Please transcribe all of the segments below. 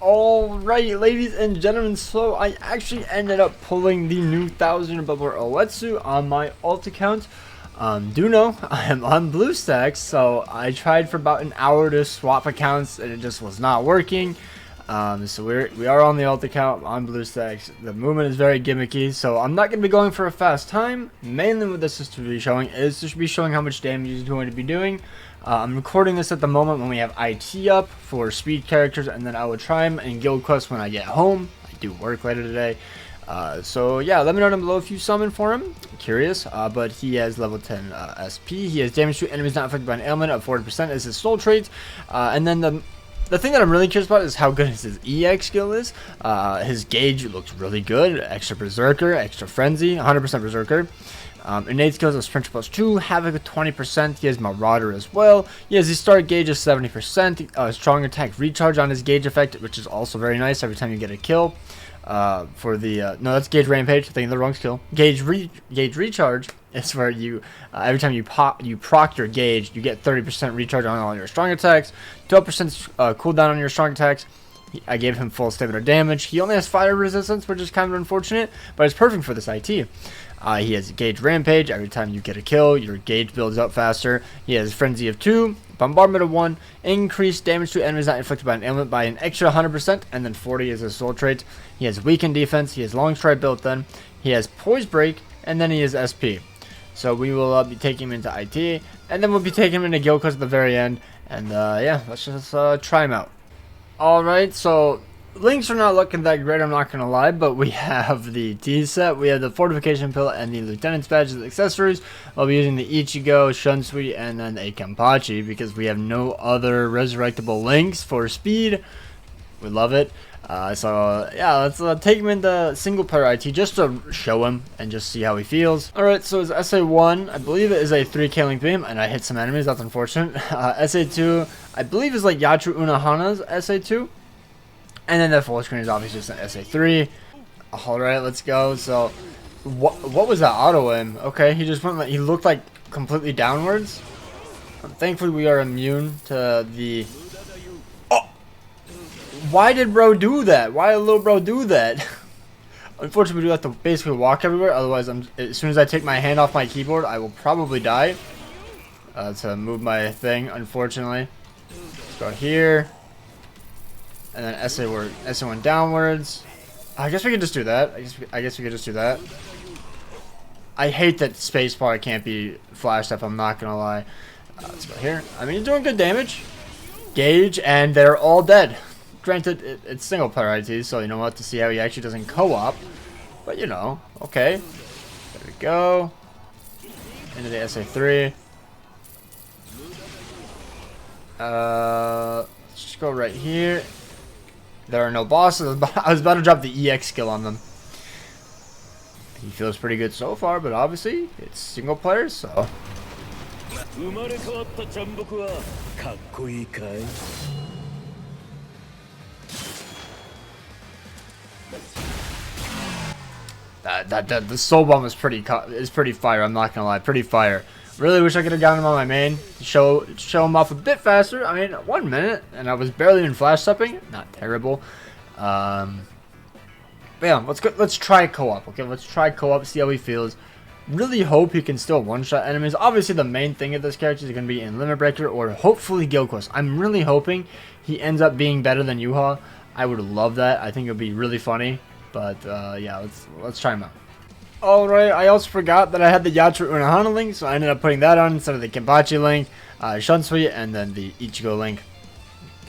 Alright, ladies and gentlemen, so I actually ended up pulling the new 1000 bubble OH-ETSU on my alt account. Do know I am on BlueStacks, so I tried for about an hour to swap accounts and it just was not working. So we are on the alt account on BlueStacks. The movement is very gimmicky, so I'm not going to be going for a fast time. Mainly what this is to be showing is to be showing how much damage he's going to be doing. I'm recording this at the moment when we have IT up for speed characters, and then I will try him in guild quest when I get home. I do work later today. So yeah, let me know down below if you summon for him. I'm curious, but he has level 10 SP. He has damage to enemies not affected by an ailment of 40% as his soul trait. And then the thing that I'm really curious about is how good his EX skill is. His gauge looks really good. Extra Berserker, extra Frenzy, 100% Berserker. Innate skills of Sprint plus 2, Havoc with 20%. He has Marauder as well. He has his start gauge of 70%. Strong attack recharge on his gauge effect, which is also very nice every time you get a kill. For the no, that's gauge rampage. I think the wrong skill. Gauge recharge is where you every time you proc your gauge, you get 30% recharge on all your strong attacks, 12% cooldown on your strong attacks. I gave him full stamina damage. He only has fire resistance, which is kind of unfortunate, but it's perfect for this IT. He has Gauge Rampage. Every time you get a kill, your gauge builds up faster. He has Frenzy of 2, Bombardment of 1, increased damage to enemies not inflicted by an ailment by an extra 100%, and then 40 is his soul trait. He has Weakened Defense. He has Long Stride built then. He has Poise Break, and then he has SP. So we will be taking him into IT, and then we'll be taking him into Guild Quest at the very end. And yeah, let's just try him out. Alright, so links are not looking that great, I'm not going to lie, but we have the T set, we have the Fortification Pill, and the Lieutenant's Badge as accessories. I'll be using the Ichigo, Shunsui, and then a Kenpachi because we have no other resurrectable links for speed. We love it. So yeah, let's take him into single player IT just to show him and just see how he feels. Alright, so his SA1, I believe it is a 3K link beam, and I hit some enemies, that's unfortunate. SA2, I believe is like Yatru Unahana's SA2. And then the full screen is obviously just an SA3. Alright, let's go. So, what was that auto aim? Okay, he just went like, he looked like completely downwards. Thankfully we are immune to the... Why did bro do that? Why did little bro do that? Unfortunately, we do have to basically walk everywhere. Otherwise, as soon as I take my hand off my keyboard, I will probably die. To move my thing, unfortunately. Let's go here. And then SA1 downwards. I guess we could just do that. I guess we could just do that. I hate that spacebar can't be flashed up, I'm not gonna lie. Let's go here. I mean, you're doing good damage. Gauge, and they're all dead. Granted, it's single player IT, so you know what, to see how he actually doesn't co-op. But you know, okay. There we go. Into the SA3. Let's just go right here. There are no bosses. I was about to drop the EX skill on them. He feels pretty good so far, but obviously, it's single player, so... The soul bomb is pretty fire. I'm not gonna lie, pretty fire. Really wish I could have gotten him on my main to show him off a bit faster. I mean, 1 minute, and I was barely in flash stepping. Not terrible. But yeah, let's try co-op. Okay, let's try co-op. See how he feels. Really hope he can still one-shot enemies. Obviously, the main thing of this character is going to be in Limit Breaker or hopefully Guild Quest. I'm really hoping he ends up being better than Yuha. I would love that. I think it would be really funny. But yeah, let's try him out. Alright, I also forgot that I had the Yatru Unahana link, so I ended up putting that on instead of the Kenpachi link, Shunsui, and then the Ichigo link.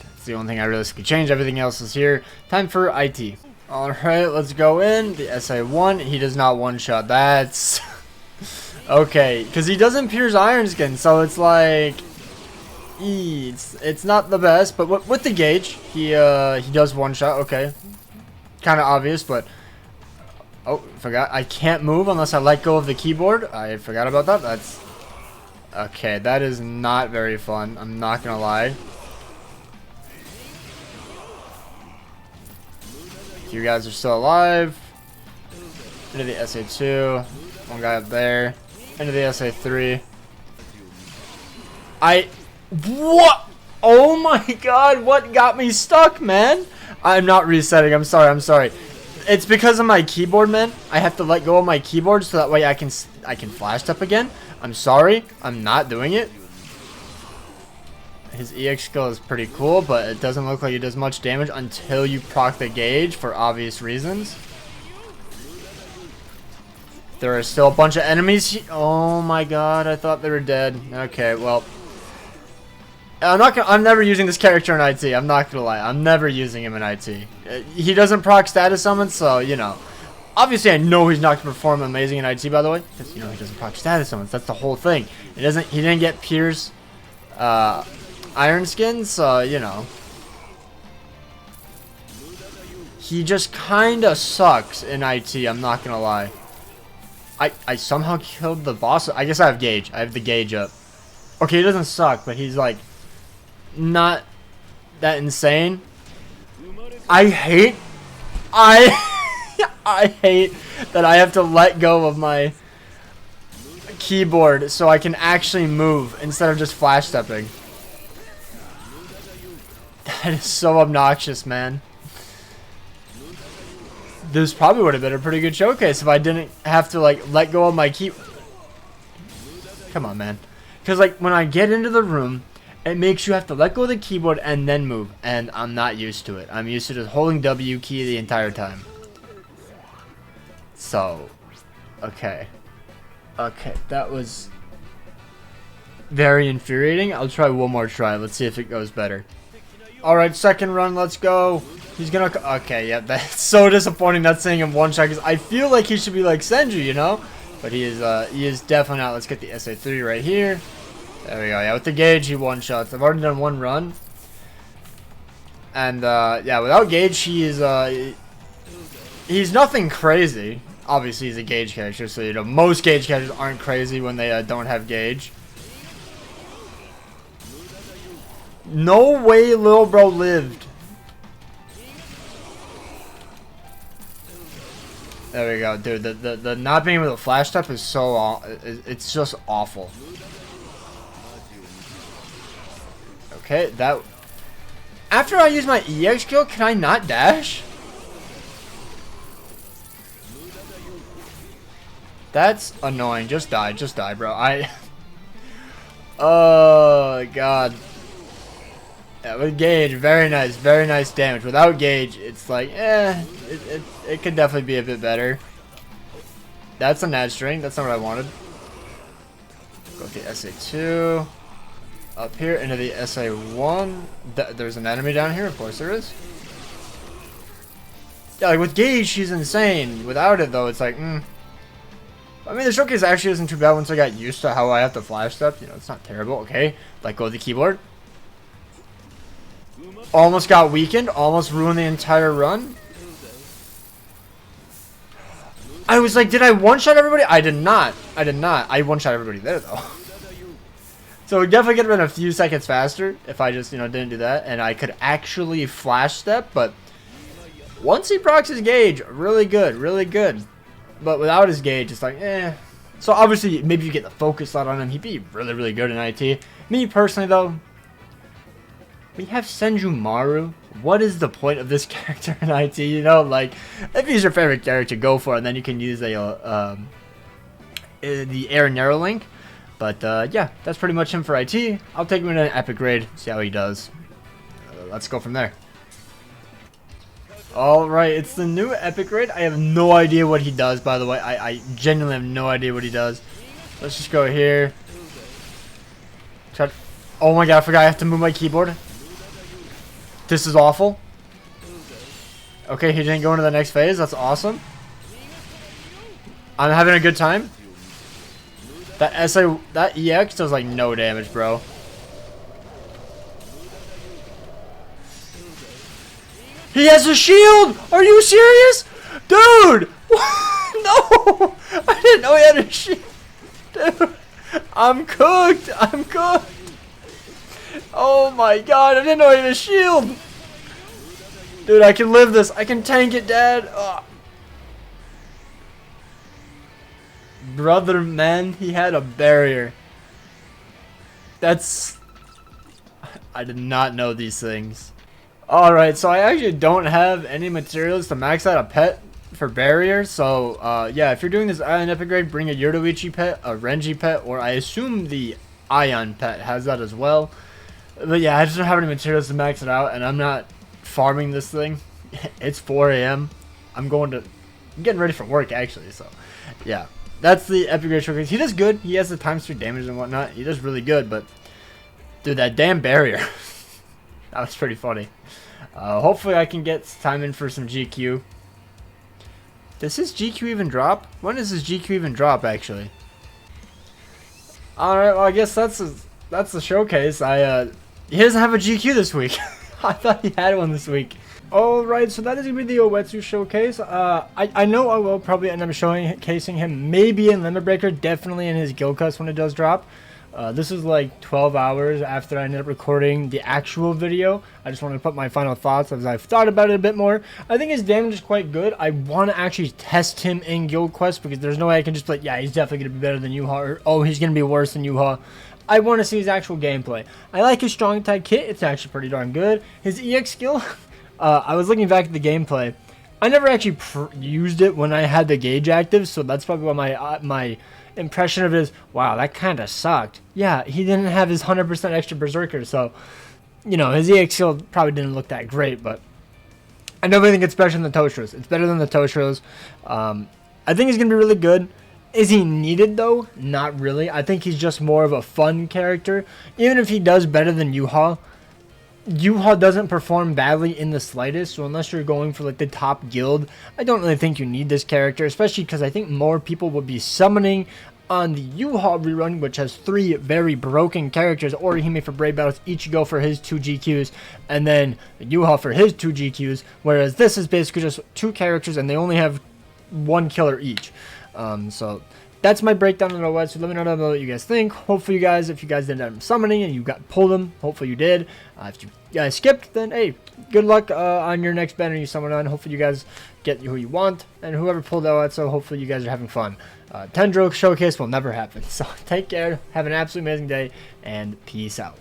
That's the only thing I realistically changed. Everything else is here. Time for IT. Alright, let's go in. The SA1, he does not one-shot. That's... okay, because he doesn't pierce Iron Skin, so it's like... It's not the best, but with the gauge, he does one-shot. Okay. Kind of obvious, but... Oh, forgot. I can't move unless I let go of the keyboard. I forgot about that. That's... Okay, that is not very fun. I'm not gonna lie. You guys are still alive. Into the SA2. One guy up there. Into the SA3. What? Oh my god, what got me stuck, man? I'm not resetting. I'm sorry. I'm sorry. It's because of my keyboard, man. I have to let go of my keyboard so that way I can flash step again. I'm sorry. I'm not doing it. His EX skill is pretty cool, but it doesn't look like he does much damage until you proc the gauge for obvious reasons. There are still a bunch of enemies. Oh my god, I thought they were dead. Okay, well, I'm never using this character in IT. I'm not gonna lie. I'm never using him in IT. He doesn't proc status summon, so you know. Obviously, I know he's not gonna perform amazing in IT, by the way, because you know he doesn't proc status summons. That's the whole thing. He didn't get Pierce, Iron Skin, so you know. He just kinda sucks in IT. I'm not gonna lie. I somehow killed the boss. I guess I have gauge. I have the gauge up. Okay, he doesn't suck, but he's like not that insane. I hate I hate that I have to let go of my keyboard so I can actually move instead of just flash stepping. That is so obnoxious, man. This probably would have been a pretty good showcase if I didn't have to like let go of my key. Come on, man. Because like when I get into the room, it makes you have to let go of the keyboard and then move, and I'm not used to it. I'm used to just holding W key the entire time. So, okay, that was very infuriating. I'll try one more try. Let's see if it goes better. All right, second run. Let's go. He's gonna. Okay, yeah, that's so disappointing. Not seeing him one shot because I feel like he should be like Senju, you know, but he is definitely not. Let's get the SA3 right here. There we go. Yeah, with the gauge, he one shots. I've already done one run, and yeah, without gauge, he's nothing crazy. Obviously, he's a gauge character, so you know most gauge characters aren't crazy when they don't have gauge. No way, little bro lived. There we go, dude. The not being able to flash step is so it's just awful. Okay, that. After I use my EX skill, can I not dash? That's annoying. Just die, bro. Oh god. Yeah, with gauge, very nice damage. Without gauge, it's like, it could definitely be a bit better. That's a Nad string. That's not what I wanted. Go with the SA2. Up here into the SA1. There's an enemy down here. Of course there is. Yeah, like with gauge, she's insane. Without it, though, it's like, I mean, the showcase actually isn't too bad once I got used to how I have to flash step. You know, it's not terrible. Okay, let go of the keyboard. Almost got weakened. Almost ruined the entire run. I was like, did I one-shot everybody? I did not. I one-shot everybody there, though. So it definitely could have been a few seconds faster if I just, you know, didn't do that. And I could actually flash step. But once he procs his gauge, really good. But without his gauge, it's like, So obviously, maybe you get the focus slot on him. He'd be really good in IT. Me, personally, though, we have Senju Maru. What is the point of this character in IT? You know, like, if he's your favorite character, go for it. And then you can use the Air Narrow Link. But, yeah, that's pretty much him for IT. I'll take him in an epic grade, see how he does. Let's go from there. Alright, it's the new epic grade. I have no idea what he does, by the way. I genuinely have no idea what he does. Let's just go here. Oh my god, I forgot I have to move my keyboard. This is awful. Okay, he didn't go into the next phase. That's awesome. I'm having a good time. That EX does like no damage, bro. He has a shield! Are you serious? Dude! No! I didn't know he had a shield. Dude, I'm cooked. Oh my god, I didn't know he had a shield. Dude, I can live this. I can tank it, Dad. Ugh. Brother, man, he had a barrier. That's... I did not know these things. Alright, so I actually don't have any materials to max out a pet for barrier. So, yeah, if you're doing this Ion Epic grade, bring a Yoruichi pet, a Renji pet, or I assume the Ion pet has that as well. But yeah, I just don't have any materials to max it out, and I'm not farming this thing. It's 4 a.m. I'm getting ready for work, actually, so yeah. That's the Epic Grade Showcase. He does good. He has the ×3 damage and whatnot. He does really good, but dude, that damn barrier. That was pretty funny. Hopefully I can get time in for some GQ. Does his GQ even drop? When does his GQ even drop, actually? Alright, well, I guess that's the showcase. He doesn't have a GQ this week. I thought he had one this week. Alright, so that is going to be the OH-ETSU showcase. I know I will probably end up showcasing him maybe in Limit Breaker, definitely in his Guild Quest when it does drop. This is like 12 hours after I ended up recording the actual video. I just wanted to put my final thoughts as I've thought about it a bit more. I think his damage is quite good. I want to actually test him in Guild Quest because there's no way I can just be like, yeah, he's definitely going to be better than Yuha, or oh, he's going to be worse than Yuha. I want to see his actual gameplay. I like his strong attack kit. It's actually pretty darn good. His EX skill, I was looking back at the gameplay. I never actually used it when I had the gauge active, so that's probably why my impression of it is, wow, that kind of sucked. Yeah, he didn't have his 100% extra Berserker, so, you know, his EX skill probably didn't look that great, but I definitely think it's better than the Toshros. It's better than the Toshros. I think he's going to be really good. Is he needed, though? Not really. I think he's just more of a fun character. Even if he does better than Yuha, Yuha doesn't perform badly in the slightest, so unless you're going for like the top guild, I don't really think you need this character, especially because I think more people would be summoning on the Yuha rerun, which has 3 very broken characters. Orihime for Brave Battles, Ichigo for his 2 GQs, and then Yuha for his 2 GQs, whereas this is basically just 2 characters and they only have 1 killer each. So that's my breakdown on OH. So let me know what you guys think. Hopefully you guys, if you guys did end up summoning and you pulled them, hopefully you did. If you guys skipped, then hey, good luck on your next banner you summon on. Hopefully you guys get who you want, and whoever pulled OH, so hopefully you guys are having fun. Tendro showcase will never happen. So take care, have an absolutely amazing day, and peace out.